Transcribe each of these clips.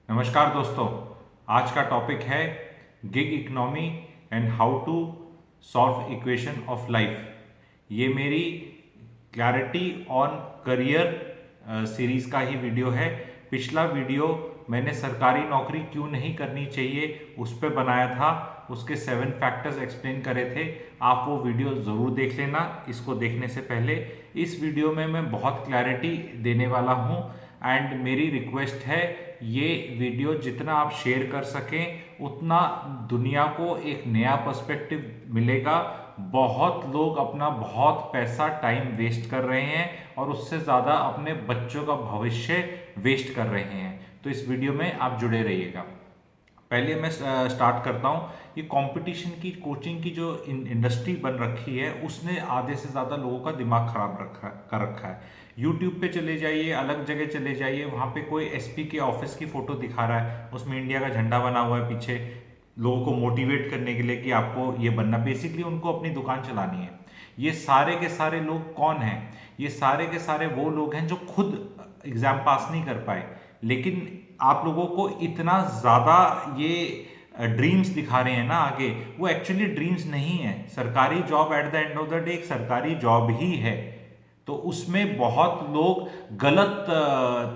नमस्कार दोस्तों। आज का टॉपिक है gig economy and how to solve equation of life. ये मेरी क्लैरिटी ऑन करियर सीरीज का ही वीडियो है। पिछला वीडियो मैंने सरकारी नौकरी क्यों नहीं करनी चाहिए उस पर बनाया था, उसके 7 फैक्टर्स एक्सप्लेन करे थे। आप वो वीडियो ज़रूर देख लेना इसको देखने से पहले। इस वीडियो में मैं बहुत क्लैरिटी देने वाला हूँ एंड मेरी रिक्वेस्ट है ये वीडियो जितना आप शेयर कर सकें उतना दुनिया को एक नया पर्सपेक्टिव मिलेगा। बहुत लोग अपना बहुत पैसा टाइम वेस्ट कर रहे हैं और उससे ज़्यादा अपने बच्चों का भविष्य वेस्ट कर रहे हैं। तो इस वीडियो में आप जुड़े रहिएगा। पहले मैं स्टार्ट करता हूँ। ये कंपटीशन की कोचिंग की जो इंडस्ट्री बन रखी है उसने आधे से ज़्यादा लोगों का दिमाग खराब कर रखा है। यूट्यूब पे चले जाइए, अलग जगह चले जाइए, वहाँ पे कोई एसपी के ऑफिस की फ़ोटो दिखा रहा है, उसमें इंडिया का झंडा बना हुआ है पीछे, लोगों को मोटिवेट करने के लिए कि आपको ये बनना। बेसिकली उनको अपनी दुकान चलानी है। ये सारे के सारे लोग कौन हैं? ये सारे के सारे वो लोग हैं जो खुद एग्ज़ाम पास नहीं कर पाए, लेकिन आप लोगों को इतना ज़्यादा ये ड्रीम्स दिखा रहे हैं ना आगे, वो एक्चुअली ड्रीम्स नहीं है। सरकारी job at the end of the day एक सरकारी जॉब ही है। तो उसमें बहुत लोग गलत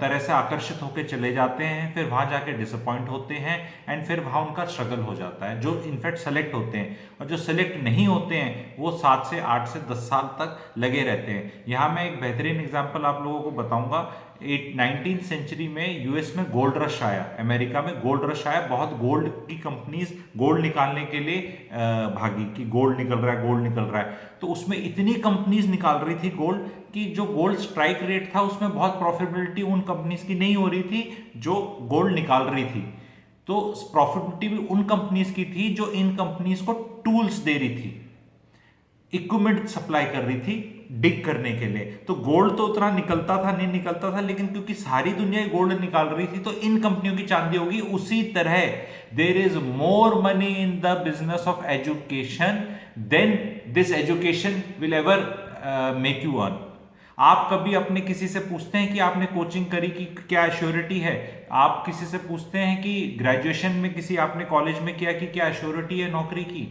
तरह से आकर्षित होकर चले जाते हैं, फिर वहाँ जाके डिसअपॉइंट होते हैं एंड फिर वहाँ उनका स्ट्रगल हो जाता है। जो इनफैक्ट सेलेक्ट होते हैं और जो सेलेक्ट नहीं होते हैं वो 7 से 8 से 10 साल तक लगे रहते हैं। यहाँ मैं एक बेहतरीन एग्जाम्पल आप लोगों को बताऊंगा। 19th सेंचुरी में यूएस में गोल्ड रश आया, अमेरिका में गोल्ड रश आया। बहुत गोल्ड की कंपनीज गोल्ड निकालने के लिए भागी कि गोल्ड निकल रहा है, गोल्ड निकल रहा है। तो उसमें इतनी कंपनीज निकाल रही थी गोल्ड कि जो गोल्ड स्ट्राइक रेट था उसमें बहुत प्रॉफिटेबिलिटी उन कंपनीज की नहीं हो रही थी जो गोल्ड निकाल रही थी। तो प्रॉफिटेबिलिटी भी उन कंपनीज की थी जो इन कंपनीज को टूल्स दे रही थी, इक्विपमेंट सप्लाई कर रही थी डिग करने के लिए। तो गोल्ड तो उतना निकलता था नहीं निकलता था, लेकिन क्योंकि सारी दुनिया गोल्ड निकाल रही थी तो इन कंपनियों की चांदी होगी। उसी तरह there is more money in the business of education than this education will ever make you earn. आप कभी अपने किसी से पूछते हैं कि आपने कोचिंग करी कि क्या एश्योरिटी है? आप किसी से पूछते हैं कि ग्रेजुएशन में किसी आपने कॉलेज में किया कि क्या एश्योरिटी है नौकरी की?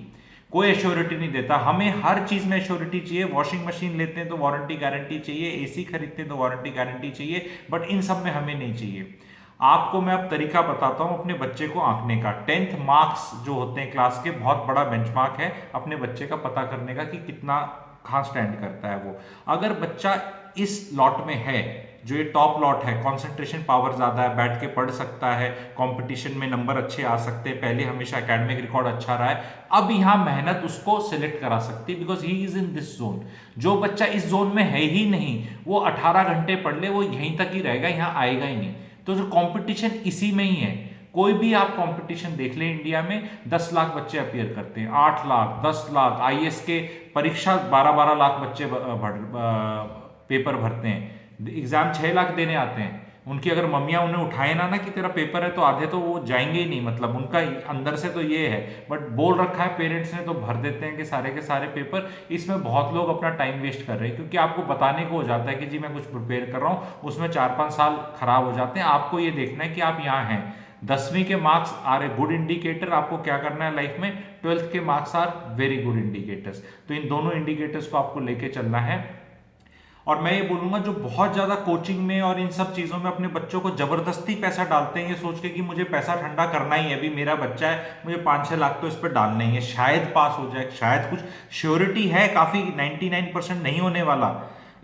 कोई एश्योरिटी नहीं देता। हमें हर चीज में एश्योरिटी चाहिए। वॉशिंग मशीन लेते हैं तो वारंटी गारंटी चाहिए, एसी खरीदते हैं तो वारंटी गारंटी चाहिए, बट इन सब में हमें नहीं चाहिए। आपको मैं अब तरीका बताता हूं अपने बच्चे को आंकने का। 10th मार्क्स जो होते हैं क्लास के बहुत बड़ा बेंचमार्क है अपने बच्चे का पता करने का कि कितना कहाँ स्टैंड करता है वो। अगर बच्चा इस लॉट में है, जो ये टॉप लॉट है, कंसंट्रेशन पावर ज्यादा है, बैठ के पढ़ सकता है, कंपटीशन में नंबर अच्छे आ सकते हैं, पहले हमेशा एकेडमिक रिकॉर्ड अच्छा रहा है, अब यहाँ मेहनत उसको सिलेक्ट करा सकती है because he is in this zone. जो बच्चा इस जोन में है ही नहीं, वो 18 घंटे पढ़ ले वो यहीं तक ही रहेगा, यहाँ आएगा ही नहीं। तो जो कंपटीशन इसी में ही है। कोई भी आप कंपटीशन देख लें इंडिया में, 10 लाख बच्चे अपीयर करते हैं, 8 लाख, 10 लाख। आईएएस के परीक्षा 12-12 लाख बच्चे पेपर भरते हैं। एग्जाम 6 लाख देने आते हैं। उनकी अगर मम्मियां उन्हें उठाए ना कि तेरा पेपर है, तो आधे तो वो जाएंगे ही नहीं। मतलब उनका अंदर से तो ये है, बट बोल रखा है पेरेंट्स ने तो भर देते हैं कि सारे के सारे पेपर। इसमें बहुत लोग अपना टाइम वेस्ट कर रहे हैं क्योंकि आपको बताने को हो जाता है कि जी मैं कुछ प्रिपेयर कर रहा हूँ, उसमें 4-5 साल खराब हो जाते हैं। आपको ये देखना है कि आप यहाँ हैं। 10वीं के marks are a good indicator. आपको क्या करना है लाइफ में? 12th के marks are very good indicators. तो इन दोनों इंडिकेटर्स को आपको लेके चलना है। और मैं ये बोलूंगा जो बहुत ज्यादा कोचिंग में और इन सब चीजों में अपने बच्चों को जबरदस्ती पैसा डालते हैं ये सोच के कि मुझे पैसा ठंडा करना ही है, अभी मेरा बच्चा है, मुझे 5-6 लाख तो इस पर डालना ही है, शायद पास हो जाए, शायद कुछ श्योरिटी है काफी, 99% नहीं होने वाला।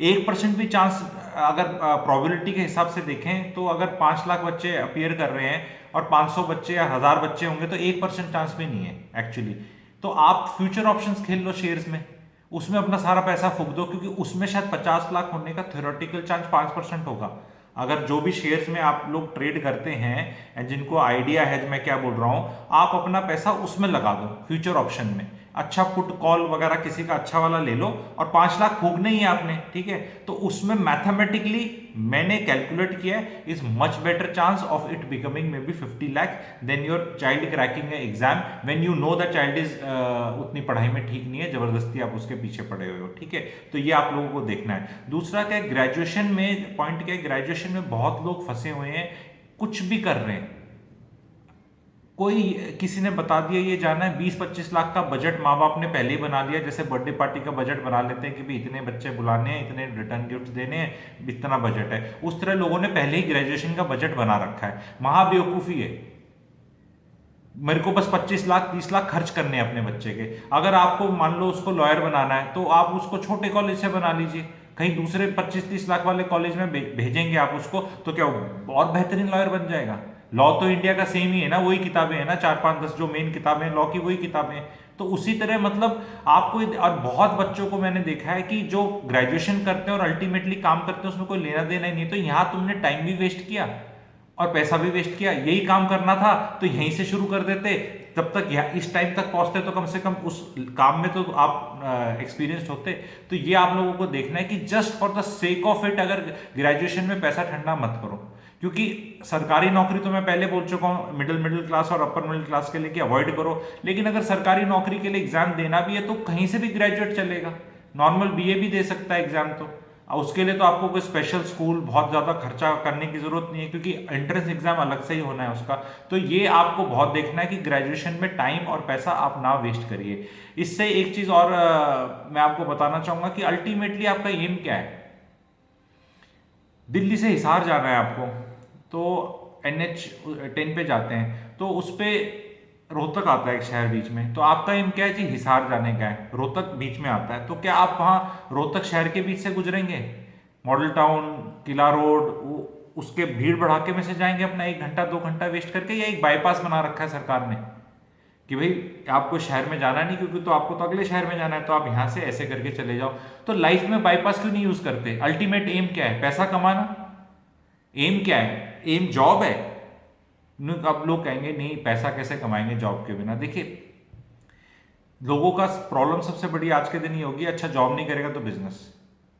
1% भी चांस अगर प्रोबेबिलिटी के हिसाब से देखें तो अगर 5 लाख बच्चे अपीयर कर रहे हैं और 500 बच्चे या 1000 बच्चे होंगे तो 1% चांस भी नहीं है एक्चुअली। तो आप फ्यूचर ऑप्शंस खेल लो शेयर्स में, उसमें अपना सारा पैसा फूक दो, क्योंकि उसमें शायद 50 लाख होने का थ्योरेटिकल चांस 5% होगा। अगर जो भी शेयर्स में आप लोग ट्रेड करते हैं एंड जिनको आइडिया है मैं क्या बोल रहा हूं, आप अपना पैसा उसमें लगा दो फ्यूचर ऑप्शन में। अच्छा पुट कॉल वगैरह किसी का अच्छा वाला ले लो और 5 लाख फूकने ही है आपने, ठीक है? तो उसमें मैथमेटिकली मैंने कैलकुलेट किया है, is much better chance of it becoming maybe 50 lakh then your child cracking exam when you know the child is उतनी पढ़ाई में ठीक नहीं है, जबरदस्ती आप उसके पीछे पड़े हुए हो, ठीक है? तो ये आप लोगों को देखना है। दूसरा क्या है, ग्रेजुएशन में पॉइंट क्या है, ग्रेजुएशन में बहुत लोग फंसे हुए हैं, कुछ भी कर रहे हैं, कोई किसी ने बता दिया ये जाना है 20-25 लाख का बजट माँ बाप ने पहले ही बना दिया, जैसे बर्थडे पार्टी का बजट बना लेते हैं कि भाई इतने बच्चे बुलाने हैं, इतने रिटर्न गिफ्ट देने हैं, इतना बजट है। उस तरह लोगों ने पहले ही ग्रेजुएशन का बजट बना रखा है। महाबेवकूफ़ी है। मेरे को बस 25 लाख 30 लाख खर्च करने हैं अपने बच्चे के। अगर आपको मान लो उसको लॉयर बनाना है तो आप उसको छोटे कॉलेज से बना लीजिए, कहीं दूसरे 25-30 लाख वाले कॉलेज में भेजेंगे आप उसको, तो क्या और बेहतरीन लॉयर बन जाएगा। लॉ तो इंडिया का सेम ही है ना, वही किताबें हैं ना, 4-5-10 जो मेन किताबें हैं लॉ की, वही किताबें हैं। तो उसी तरह मतलब आपको, और बहुत बच्चों को मैंने देखा है कि जो ग्रेजुएशन करते हैं और अल्टीमेटली काम करते हैं उसमें कोई लेना देना ही नहीं। तो यहाँ तुमने टाइम भी वेस्ट किया और पैसा भी वेस्ट किया। यही काम करना था तो यहीं से शुरू कर देते, तब तक इस टाइम तक पहुंचते तो कम से कम उस काम में तो आप एक्सपीरियंस्ड होते। तो ये आप लोगों को देखना है कि just for the sake of it अगर ग्रेजुएशन में पैसा ठंडा मत करो, क्योंकि सरकारी नौकरी तो मैं पहले बोल चुका हूँ मिडिल क्लास और अपर मिडिल क्लास के लिए कि अवॉइड करो। लेकिन अगर सरकारी नौकरी के लिए एग्जाम देना भी है तो कहीं से भी ग्रेजुएट चलेगा, नॉर्मल बीए भी दे सकता है एग्जाम। तो उसके लिए तो आपको कोई स्पेशल स्कूल बहुत ज़्यादा खर्चा करने की जरूरत नहीं है, क्योंकि एंट्रेंस एग्जाम अलग से ही होना है उसका। तो ये आपको बहुत देखना है कि ग्रेजुएशन में टाइम और पैसा आप ना वेस्ट करिए। इससे एक चीज़ और मैं आपको बताना चाहूँगा कि अल्टीमेटली आपका एम क्या है। दिल्ली से हिसार जाना है आपको, तो NH10 पे जाते हैं, तो उस पर रोहतक आता है एक शहर बीच में, तो आपका एम क्या है जी, हिसार जाने का है, रोहतक बीच में आता है, तो क्या आप वहाँ रोहतक शहर के बीच से गुजरेंगे, मॉडल टाउन, किला रोड, उसके भीड़ भड़ाके में से जाएंगे अपना 1 घंटा 2 घंटा वेस्ट करके, या एक बाईपास बना रखा है सरकार ने कि भाई आपको शहर में जाना नहीं, क्योंकि तो आपको तो अगले शहर में जाना है, तो आप यहाँ से ऐसे करके चले जाओ। तो लाइफ में बाईपास क्यों नहीं यूज करते। अल्टीमेट एम क्या है, पैसा कमाना। एम क्या है, एम जॉब है। अब लोग कहेंगे नहीं पैसा कैसे कमाएंगे जॉब के बिना। देखिए लोगों का प्रॉब्लम सबसे बड़ी आज के दिन ये होगी, अच्छा जॉब नहीं करेगा तो बिजनेस।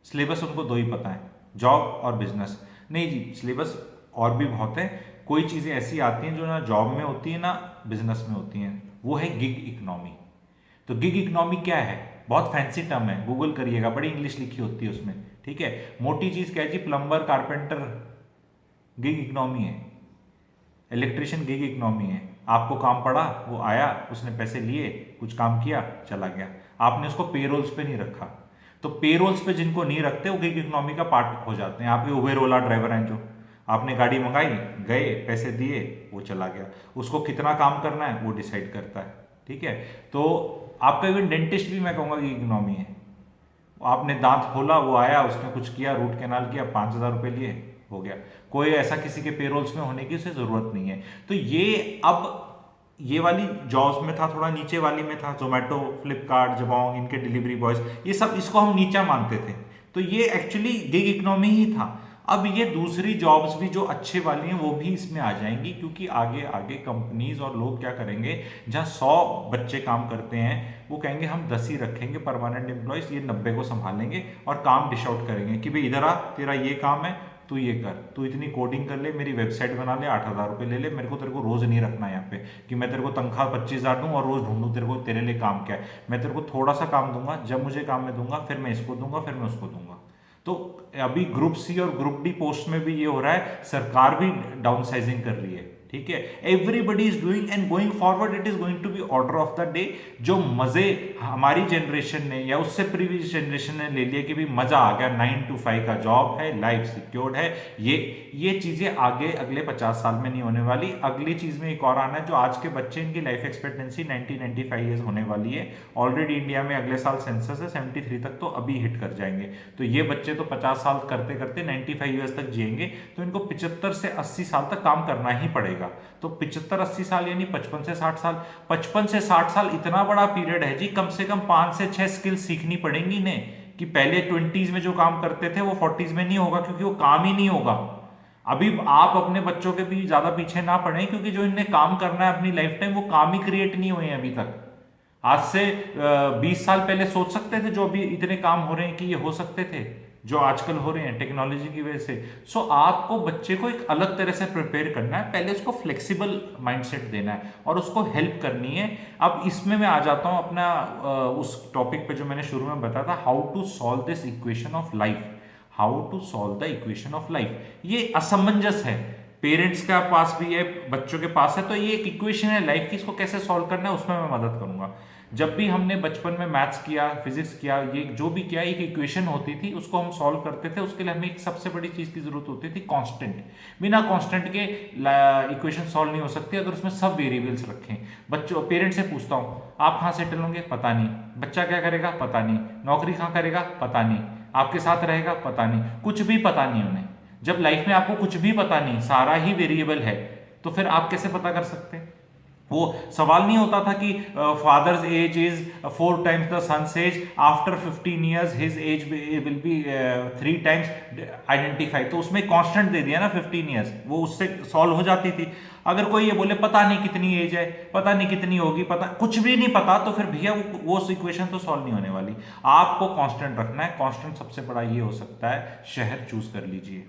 सिलेबस उनको दो ही पता है, जॉब और बिजनेस। नहीं जी, सिलेबस और भी बहुत है। कोई चीज़ें ऐसी आती हैं जो ना जॉब में होती है ना बिजनेस में होती हैं, वो है गिग इकोनॉमी। तो गिग इकोनॉमी क्या है, बहुत फैंसी टर्म है, गूगल करिएगा, बड़ी इंग्लिश लिखी होती है उसमें, ठीक है। मोटी चीज़ क्या है जी, प्लम्बर कारपेंटर गिग इकोनॉमी है, इलेक्ट्रिशियन गिग इकोनॉमी है। आपको काम पड़ा, वो आया, उसने पैसे लिए, कुछ काम किया, चला गया, आपने उसको पेरोल्स पे नहीं रखा। तो पेरोल्स पे जिनको नहीं रखते वो गिग इकोनॉमी का पार्ट हो जाते हैं। आपके उबेर ओला ड्राइवर हैं जो, आपने गाड़ी मंगाई, गए, पैसे दिए, वो चला गया, उसको कितना काम करना है वो डिसाइड करता है, ठीक है। तो आपका इवन डेंटिस्ट भी मैं कहूँगा गिग इकोनॉमी है। आपने दांत खोला, वो आया, उसने कुछ किया, रूट कैनाल किया, 5,000 रुपये लिए, हो गया। कोई ऐसा किसी के पेरोल्स में होने की उसे जरूरत नहीं है। तो ये अब ये वाली जॉब्स में था, थोड़ा नीचे वाली में था, जोमेटो, फ्लिपकार्ट, जबोंग, इनके डिलीवरी बॉयज, ये सब इसको हम नीचा मानते थे। तो ये एक्चुअली गिग इकोनॉमी ही था। अब ये दूसरी जॉब्स भी जो अच्छे वाली हैं वो भी इसमें आ जाएंगी, क्योंकि आगे आगे कंपनीज और लोग क्या करेंगे, जहाँ 100 बच्चे काम करते हैं वो कहेंगे हम 10 ही रखेंगे परमानेंट एम्प्लॉयज, ये 90 को संभालेंगे और काम डिश आउट करेंगे कि भाई इधर आ, तेरा ये काम है, तू ये कर, तू इतनी कोडिंग कर ले, मेरी वेबसाइट बना ले, 8,000 रुपये ले ले, मेरे को तेरे को रोज नहीं रखना यहाँ पे कि मैं तेरे को तनख्वाह 25,000 दूँ और रोज ढूंढूं तेरे को, तेरे लिए काम क्या है। मैं तेरे को थोड़ा सा काम दूंगा, जब मुझे काम में दूंगा फिर मैं इसको दूंगा, फिर मैं उसको दूंगा। तो अभी ग्रुप सी और ग्रुप डी पोस्ट में भी ये हो रहा है, सरकार भी डाउन साइजिंग कर रही है, ठीक है। Everybody is doing and going forward it is going to be order of the day. जो मजे हमारी जनरेशन ने या उससे प्रीवियस जनरेशन ने ले लिया कि भी मजा आ गया, 9 to 5 का जॉब है, लाइफ सिक्योर्ड है, ये चीजें आगे अगले 50 साल में नहीं होने वाली। अगली चीज में एक और आना है, जो आज के बच्चे इनकी लाइफ एक्सपेक्टेंसी 90-95 ईयर्स होने वाली है। ऑलरेडी इंडिया में अगले साल सेंसस है, 73 तक तो अभी हिट कर जाएंगे। तो ये बच्चे तो 50 साल करते करते 95 ईयर्स तक जिएंगे, तो इनको 75 से 80 साल तक काम करना ही पड़ेगा। तो 75-80 साल यानी 55 से 60 साल, 55 से 60 साल इतना बड़ा पीरियड है जी, कम से कम 5 से 6 स्किल सीखनी पड़ेंगी इन्हें, कि पहले 20s में जो काम करते थे वो 40s में नहीं होगा, क्योंकि वो काम ही नहीं होगा। अभी आप अपने बच्चों के भी ज्यादा पीछे ना पड़े, क्योंकि जो इन्हें काम करना है अपनी लाइफ टाइम वो काम ही क्रिएट नहीं हुए हैं अभी तक। आज से 20 साल पहले सोच सकते थे जो अभी इतने काम हो रहे हैं कि ये हो सकते थे, जो आजकल हो रहे हैं टेक्नोलॉजी की वजह से। सो आपको बच्चे को एक अलग तरह से प्रिपेयर करना है, पहले उसको फ्लेक्सिबल माइंडसेट देना है और उसको हेल्प करनी है। अब इसमें मैं आ जाता हूं अपना उस टॉपिक पे जो मैंने शुरू में बताया था, how to solve this equation of life. How to solve the equation of life, ये असमंजस है। पेरेंट्स का पास भी है, बच्चों के पास है। तो ये एक इक्वेशन है लाइफ की, इसको कैसे सॉल्व करना है उसमें मैं मदद करूंगा। जब भी हमने बचपन में मैथ्स किया, फिजिक्स किया, ये जो भी किया, एक इक्वेशन होती थी, उसको हम सॉल्व करते थे। उसके लिए हमें एक सबसे बड़ी चीज की जरूरत होती थी, कांस्टेंट। बिना कांस्टेंट के इक्वेशन सॉल्व नहीं हो सकती अगर उसमें सब वेरिएबल्स रखें। बच्चों, पेरेंट्स से पूछता हूं, आप कहाँ सेटल होंगे? पता नहीं। बच्चा क्या करेगा? पता नहीं। नौकरी कहाँ करेगा? पता नहीं। आपके साथ रहेगा? पता नहीं। कुछ भी पता नहीं उन्हें। जब लाइफ में आपको कुछ भी पता नहीं, सारा ही वेरिएबल है, तो फिर आप कैसे पता कर सकते हैं? वो सवाल नहीं होता था कि father's age is 4 times the son's age, after 15 years his age will be 3 times identify. तो उसमें कांस्टेंट दे दिया ना 15 ईयर्स, वो उससे सॉल्व हो जाती थी। अगर कोई ये बोले पता नहीं कितनी एज है, पता नहीं कितनी होगी, पता कुछ भी नहीं पता, तो फिर भैया वो इक्वेशन तो सॉल्व नहीं होने वाली। आपको कांस्टेंट रखना है। कांस्टेंट सबसे बड़ा ये हो सकता है, शहर चूज कर लीजिए।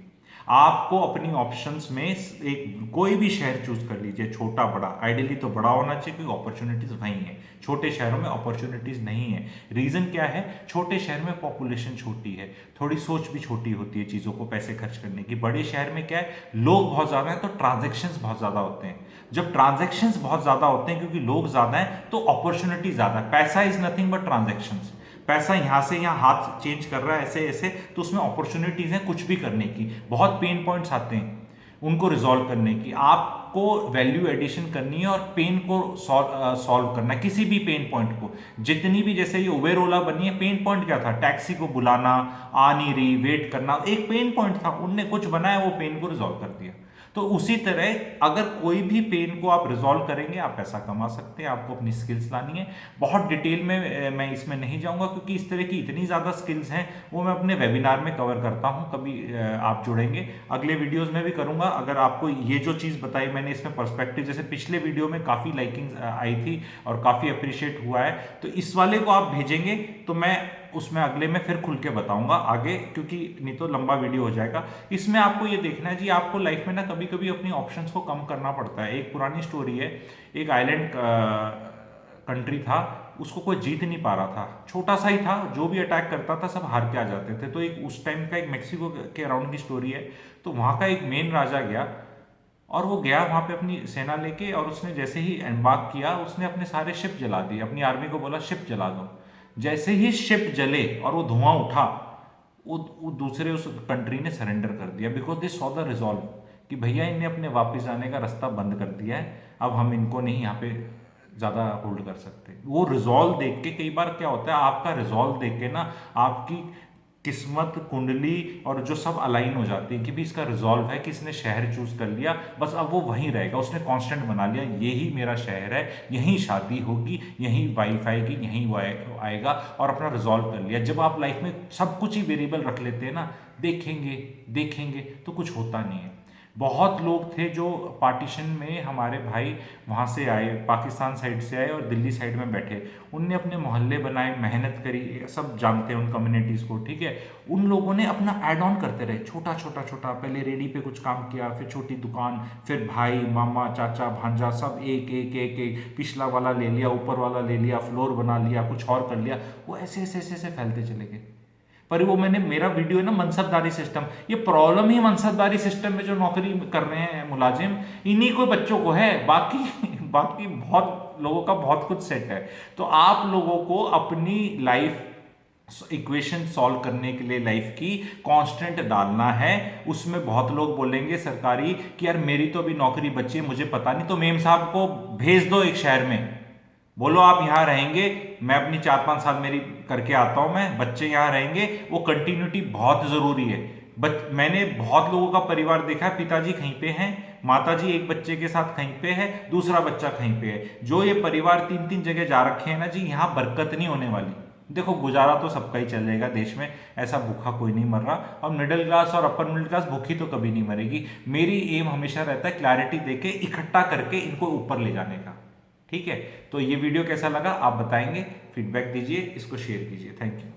आपको अपनी ऑप्शंस में एक कोई भी शहर चूज कर लीजिए, छोटा बड़ा। आइडियली तो बड़ा होना चाहिए क्योंकि अपॉर्चुनिटीज वहीं है। छोटे शहरों में अपॉर्चुनिटीज नहीं है। रीजन क्या है? छोटे शहर में पॉपुलेशन छोटी है, थोड़ी सोच भी छोटी होती है चीजों को पैसे खर्च करने की। बड़े शहर में क्या है, लोग बहुत ज्यादा हैं तो ट्रांजेक्शन्स बहुत ज्यादा होते हैं। जब ट्रांजेक्शन्स बहुत ज्यादा होते हैं क्योंकि लोग ज्यादा हैं, तो अपॉर्चुनिटी ज्यादा है। पैसा इज नथिंग बट ट्रांजेक्शन्स। पैसा यहां से यहां हाथ चेंज कर रहा है ऐसे ऐसे, तो उसमें अपॉर्चुनिटीज हैं कुछ भी करने की। बहुत पेन पॉइंट्स आते हैं उनको रिजॉल्व करने की। आपको वैल्यू एडिशन करनी है और पेन को सॉल्व करना है, किसी भी पेन पॉइंट को। जितनी भी, जैसे ये उबेर ओला बनी है, पेन पॉइंट क्या था? टैक्सी को बुलाना, आ नहीं रही, वेट करना, एक पेन पॉइंट था। उनने कुछ बनाया, वो पेन को रिजॉल्व कर दिया। तो उसी तरह अगर कोई भी पेन को आप रिजॉल्व करेंगे, आप पैसा कमा सकते हैं। आपको अपनी स्किल्स लानी है। बहुत डिटेल में मैं इसमें नहीं जाऊंगा क्योंकि इस तरह की इतनी ज़्यादा स्किल्स हैं, वो मैं अपने वेबिनार में कवर करता हूं। कभी आप जुड़ेंगे, अगले वीडियोस में भी करूंगा। अगर आपको ये जो चीज़ बताई मैंने इसमें पर्सपेक्टिव, जैसे पिछले वीडियो में काफ़ी लाइकिंग आई थी और काफ़ी अप्रिशिएट हुआ है, तो इस वाले को आप भेजेंगे तो मैं उसमें अगले में फिर खुल के बताऊंगा आगे, क्योंकि नहीं तो लंबा वीडियो हो जाएगा। इसमें आपको ये देखना है जी, आपको लाइफ में ना कभी कभी अपनी ऑप्शंस को कम करना पड़ता है। एक पुरानी स्टोरी है, एक आइलैंड कंट्री था, उसको कोई जीत नहीं पा रहा था, छोटा सा ही था, जो भी अटैक करता था सब हार के आ जाते थे। तो एक उस टाइम का एक मेक्सिको के अराउंड की स्टोरी है। तो वहाँ का एक मेन राजा गया और वो गया वहाँ पे अपनी सेना लेके, और उसने जैसे ही एम्बार्क किया, उसने अपने सारे शिप जला दिए। अपनी आर्मी को बोला शिप जला दो। जैसे ही शिप जले और वो धुआं उठा, वो दूसरे उस कंट्री ने सरेंडर कर दिया, because they saw the resolve कि भैया इनने अपने वापस आने का रास्ता बंद कर दिया है, अब हम इनको नहीं यहाँ पे ज़्यादा होल्ड कर सकते। वो रिजॉल्व देख के, कई बार क्या होता है, आपका रिजॉल्व देख के ना आपकी किस्मत, कुंडली और जो सब अलाइन हो जाती है कि भी इसका रिजॉल्व है कि इसने शहर चूज कर लिया, बस अब वो वहीं रहेगा। उसने कांस्टेंट बना लिया, यही मेरा शहर है, यहीं शादी होगी, यहीं वाइफ आएगी, यहीं वो आएगा, और अपना रिजॉल्व कर लिया। जब आप लाइफ में सब कुछ ही वेरिएबल रख लेते हैं ना, देखेंगे देखेंगे तो कुछ होता नहीं है। बहुत लोग थे जो पार्टीशन में, हमारे भाई वहाँ से आए, पाकिस्तान साइड से आए और दिल्ली साइड में बैठे, उनने अपने मोहल्ले बनाए, मेहनत करी, सब जानते हैं उन कम्युनिटीज़ को, ठीक है। उन लोगों ने अपना ऐड ऑन करते रहे, छोटा छोटा छोटा, पहले रेडी पे कुछ काम किया, फिर छोटी दुकान, फिर भाई, मामा, चाचा, भांजा, सब एक एक एक एक, पिछला वाला ले लिया, ऊपर वाला ले लिया, फ्लोर बना लिया, कुछ और कर लिया। वो ऐसे ऐसे ऐसे ऐसे फैलते चले गए। पर वो मैंने, मेरा वीडियो है ना मनसबदारी सिस्टम, ये प्रॉब्लम ही मनसबदारी सिस्टम में जो नौकरी कर रहे हैं मुलाजिम, इन्हीं को बच्चों को है। बाकी बहुत लोगों का बहुत कुछ सेट है। तो आप लोगों को अपनी लाइफ इक्वेशन सॉल्व करने के लिए लाइफ की कांस्टेंट डालना है। उसमें बहुत लोग बोलेंगे सरकारी कि यार मेरी तो अभी नौकरी बची है, मुझे पता नहीं, तो मेम साहब को भेज दो एक शहर में, बोलो आप यहाँ रहेंगे, मैं अपनी 4-5 साल मेरी करके आता हूं, मैं, बच्चे यहाँ रहेंगे। वो कंटिन्यूटी बहुत जरूरी है। मैंने बहुत लोगों का परिवार देखा है, पिताजी कहीं पे हैं, माताजी एक बच्चे के साथ कहीं पे है, दूसरा बच्चा कहीं पे है। जो ये परिवार 3-3 जगह जा रखे हैं ना जी, यहाँ बरकत नहीं होने वाली। देखो गुजारा तो सबका ही चलेगा देश में, ऐसा भूखा कोई नहीं मर रहा, और मिडिल क्लास और अपर मिडिल क्लास भूखी तो कभी नहीं मरेगी। मेरी एम हमेशा रहता है क्लैरिटी देके, इकट्ठा करके इनको ऊपर ले जाने का, ठीक है। तो ये वीडियो कैसा लगा आप बताएंगे, फीडबैक दीजिए, इसको शेयर कीजिए। Thank you.